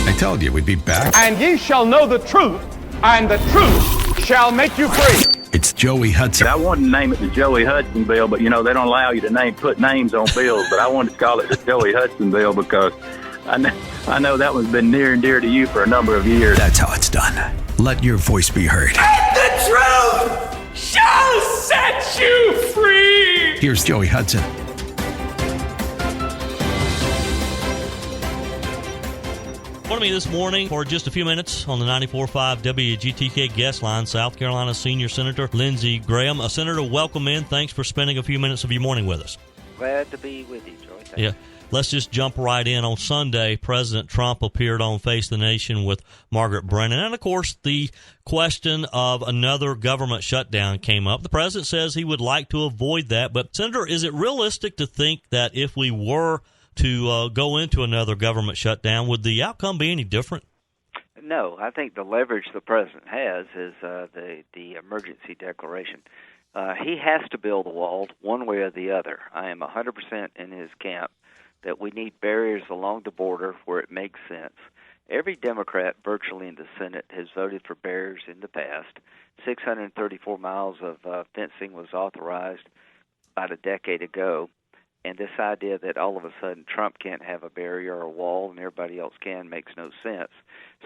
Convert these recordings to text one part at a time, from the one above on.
I told you we'd be back. And ye shall know the truth, and the truth shall make you free. It's Joey Hudson. I wanted to name it the Joey Hudson bill, but, they don't allow you to put names on bills. But I wanted to call it the Joey Hudson bill because I know that one's been near and dear to you for a number of years. That's how it's done. Let your voice be heard. And the truth shall set you free. Here's Joey Hudson. Joining me this morning for just a few minutes on the 94.5 WGTK guest line, South Carolina Senior Senator Lindsey Graham. Senator, welcome in. Thanks for spending a few minutes of your morning with us. Glad to be with you, Joy. Thank you. Let's just jump right in. On Sunday, President Trump appeared on Face the Nation with Margaret Brennan. And, of course, the question of another government shutdown came up. The president says he would like to avoid that. But, Senator, is it realistic to think that if we were to go into another government shutdown, would the outcome be any different? No. I think the leverage the president has is the emergency declaration. He has to build a wall one way or the other. I am 100% in his camp that we need barriers along the border where it makes sense. Every Democrat virtually in the Senate has voted for barriers in the past. 634 miles of fencing was authorized about a decade ago. And this idea that all of a sudden Trump can't have a barrier or a wall and everybody else can makes no sense.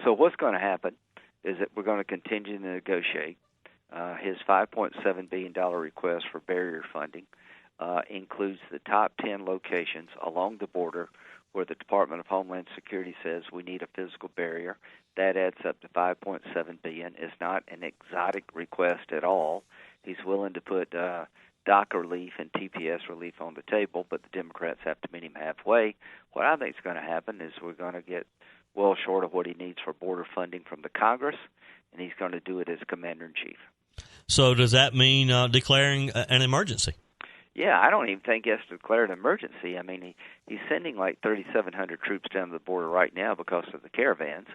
So what's going to happen is that we're going to continue to negotiate. His $5.7 billion request for barrier funding includes the top 10 locations along the border where the Department of Homeland Security says we need a physical barrier. That adds up to $5.7 billion. It's not an exotic request at all. He's willing to put DACA relief and TPS relief on the table, but the Democrats have to meet him halfway. What I think is going to happen is we're going to get well short of what he needs for border funding from the Congress, and he's going to do it as commander-in-chief. So does that mean declaring an emergency? Yeah, I don't even think he has to declare an emergency. I mean, he's sending like 3,700 troops down the border right now because of the caravans.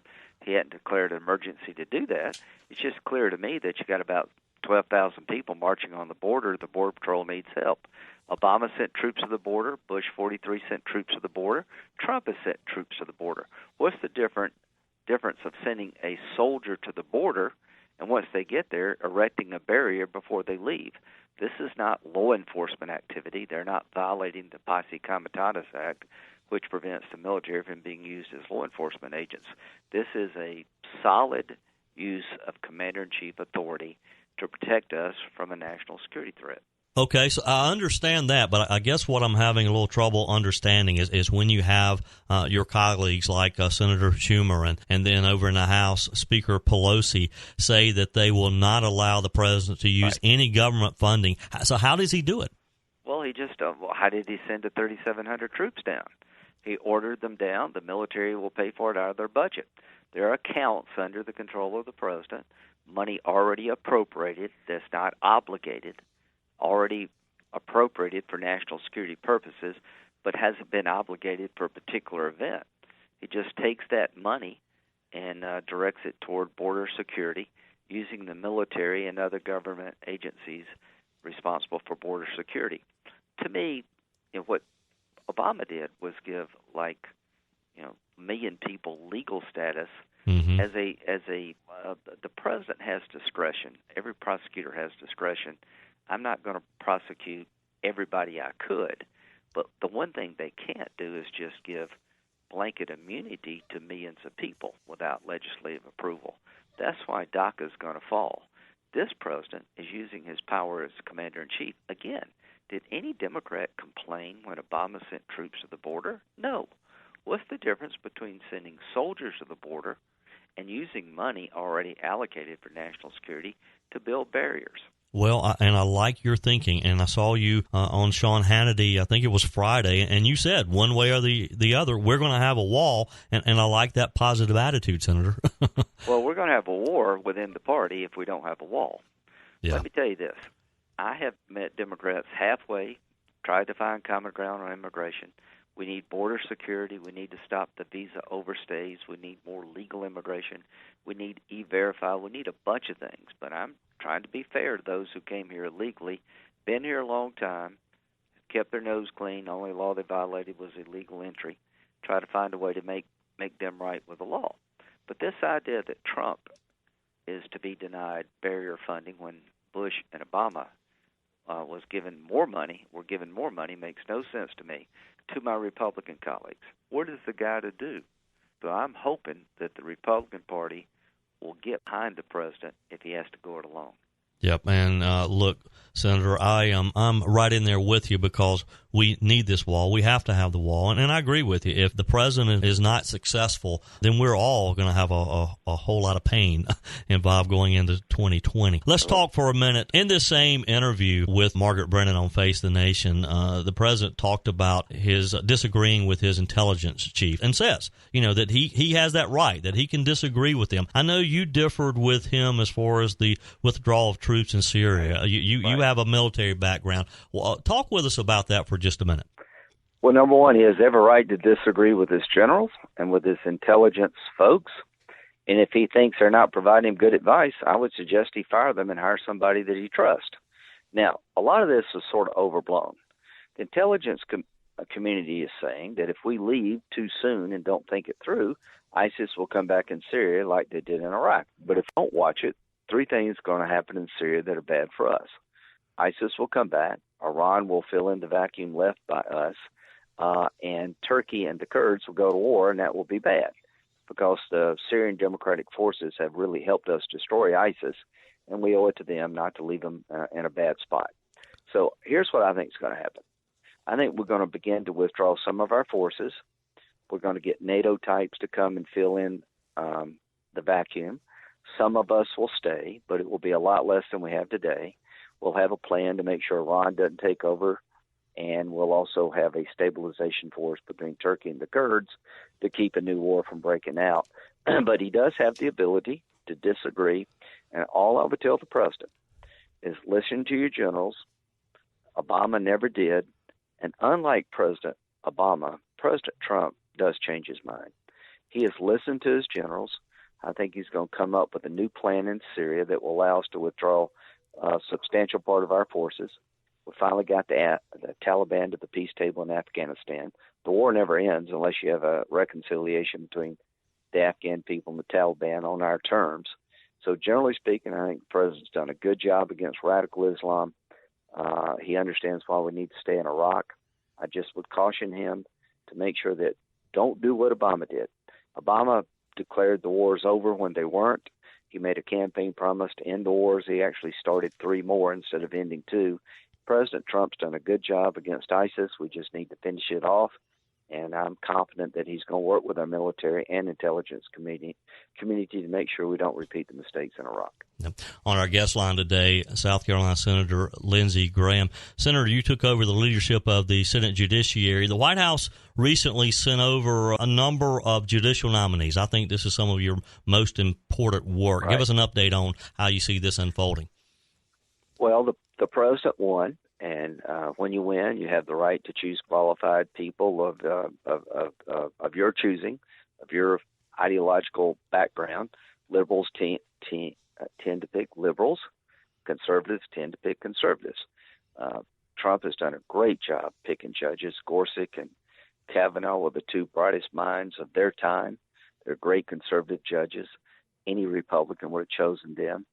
He hadn't declared an emergency to do that. It's just clear to me that you got about 12,000 people marching on the border. The Border Patrol needs help. Obama sent troops to the border. Bush 43 sent troops to the border. Trump has sent troops to the border. What's the difference of sending a soldier to the border and once they get there, erecting a barrier before they leave? This is not law enforcement activity. They're not violating the Posse Comitatus Act, which prevents the military from being used as law enforcement agents. This is a solid use of commander-in-chief authority to protect us from a national security threat. Okay, so I understand that, but I guess what I'm having a little trouble understanding is when you have your colleagues like Senator Schumer and then over in the House, Speaker Pelosi say that they will not allow the president to use any government funding. So how does he do it? Well, he just how did he send the 3,700 troops down? He ordered them down. The military will pay for it out of their budget. There are accounts under the control of the president, money already appropriated that's not obligated, already appropriated for national security purposes, but hasn't been obligated for a particular event. He just takes that money and directs it toward border security using the military and other government agencies responsible for border security. To me, what Obama did was give million people legal status. Mm-hmm. As the president has discretion. Every prosecutor has discretion. I'm not going to prosecute everybody I could, but the one thing they can't do is just give blanket immunity to millions of people without legislative approval. That's why DACA is going to fall. This president is using his power as commander-in-chief. Again, did any Democrat complain when Obama sent troops to the border? No. What's the difference between sending soldiers to the border and using money already allocated for national security to build barriers? Well, and I like your thinking, and I saw you on Sean Hannity, I think it was Friday, and you said one way or the other, we're going to have a wall, and I like that positive attitude, Senator. Well, we're going to have a war within the party if we don't have a wall. Yeah. Let me tell you this. I have met Democrats halfway, tried to find common ground on immigration. We need border security. We need to stop the visa overstays. We need more legal immigration. We need E-Verify. We need a bunch of things. But I'm trying to be fair to those who came here illegally, been here a long time, kept their nose clean. The only law they violated was illegal entry. Try to find a way to make make them right with the law. But this idea that Trump is to be denied barrier funding when Bush and Obama were given more money, makes no sense to me. To my Republican colleagues, what is the guy to do? So I'm hoping that the Republican Party will get behind the president if he has to go it alone. Yep, and look, Senator, I'm right in there with you because we need this wall. We have to have the wall, and I agree with you. If the president is not successful, then we're all going to have a whole lot of pain involved going into 2020. Let's talk for a minute. In this same interview with Margaret Brennan on Face the Nation, the president talked about his disagreeing with his intelligence chief and says, that he has that right, that he can disagree with him. I know you differed with him as far as the withdrawal of troops in Syria. You have a military background. Well, talk with us about that for just a minute. Well, number one, he has every right to disagree with his generals and with his intelligence folks. And if he thinks they're not providing him good advice, I would suggest he fire them and hire somebody that he trusts. Now, a lot of this is sort of overblown. The intelligence community is saying that if we leave too soon and don't think it through, ISIS will come back in Syria like they did in Iraq. But if we don't watch it, three things are going to happen in Syria that are bad for us. ISIS will come back, Iran will fill in the vacuum left by us, and Turkey and the Kurds will go to war, and that will be bad because the Syrian Democratic Forces have really helped us destroy ISIS, and we owe it to them not to leave them in a bad spot. So here's what I think is going to happen. I think we're going to begin to withdraw some of our forces. We're going to get NATO types to come and fill in the vacuum. Some of us will stay, but it will be a lot less than we have today. We'll have a plan to make sure Iran doesn't take over, and we'll also have a stabilization force between Turkey and the Kurds to keep a new war from breaking out. But he does have the ability to disagree, and all I would tell the president is listen to your generals. Obama never did, and unlike President Obama, President Trump does change his mind. He has listened to his generals. I think he's going to come up with a new plan in Syria that will allow us to withdraw a substantial part of our forces. We finally got the Taliban to the peace table in Afghanistan. The war never ends unless you have a reconciliation between the Afghan people and the Taliban on our terms. So generally speaking, I think the president's done a good job against radical Islam. He understands why we need to stay in Iraq. I just would caution him to make sure that don't do what Obama did. Obama declared the wars over when they weren't. He made a campaign promise to end the wars. He actually started 3 more instead of ending 2. President Trump's done a good job against ISIS. We just need to finish it off. And I'm confident that he's going to work with our military and intelligence community to make sure we don't repeat the mistakes in Iraq. On our guest line today, South Carolina Senator Lindsey Graham. Senator, you took over the leadership of the Senate Judiciary. The White House recently sent over a number of judicial nominees. I think this is some of your most important work. Right. Give us an update on how you see this unfolding. Well, the president won. And when you win, you have the right to choose qualified people of your choosing, of your ideological background. Liberals tend to pick liberals. Conservatives tend to pick conservatives. Trump has done a great job picking judges. Gorsuch and Kavanaugh were the 2 brightest minds of their time. They're great conservative judges. Any Republican would have chosen them.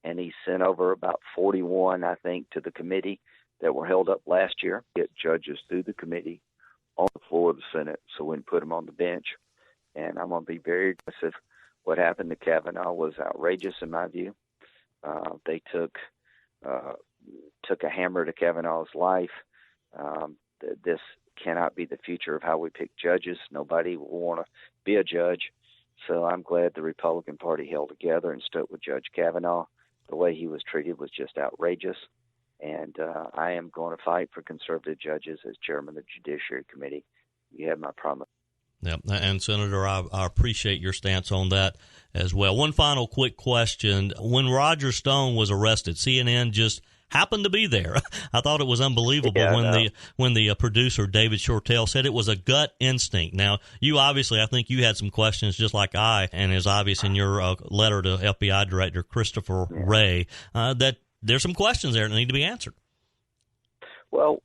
And he sent over about 41, I think, to the committee that were held up last year. Get judges through the committee on the floor of the Senate so we can put them on the bench. And I'm going to be very aggressive. What happened to Kavanaugh was outrageous in my view. They took a hammer to Kavanaugh's life. This cannot be the future of how we pick judges. Nobody will want to be a judge. So I'm glad the Republican Party held together and stood with Judge Kavanaugh. The way he was treated was just outrageous. And I am going to fight for conservative judges as chairman of the Judiciary Committee. You have my promise. Yep. And, Senator, I appreciate your stance on that as well. One final quick question. When Roger Stone was arrested, CNN just happened to be there. I thought it was unbelievable when the producer, David Shortell, said it was a gut instinct. Now, you obviously, I think you had some questions just like I, and is obvious in your letter to FBI Director Christopher Wray, that there's some questions there that need to be answered. Well,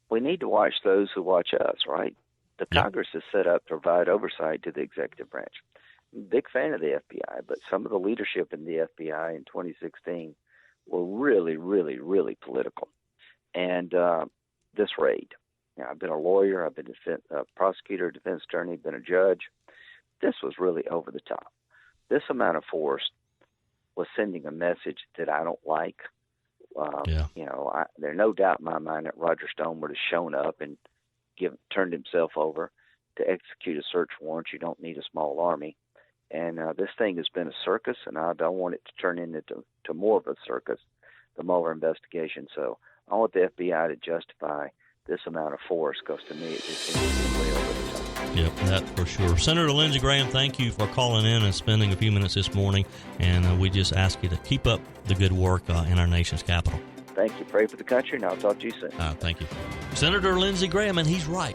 we need to watch those who watch us, right? The Yep. Congress is set up to provide oversight to the executive branch. Big fan of the FBI, but some of the leadership in the FBI in 2016 were really, really, really political. And this raid, I've been a lawyer, I've been a prosecutor, defense attorney, been a judge. This was really over the top. This amount of force was sending a message that I don't like. There's no doubt in my mind that Roger Stone would have shown up and turned himself over to execute a search warrant. You don't need a small army. And this thing has been a circus, and I don't want it to turn into more of a circus, the Mueller investigation. So I want the FBI to justify this amount of force, because to me it just seems to be way over the top. Yep, that for sure. Senator Lindsey Graham, thank you for calling in and spending a few minutes this morning, and we just ask you to keep up the good work in our nation's capital. Thank you. Pray for the country, and I'll talk to you soon. Thank you. Senator Lindsey Graham, and he's right.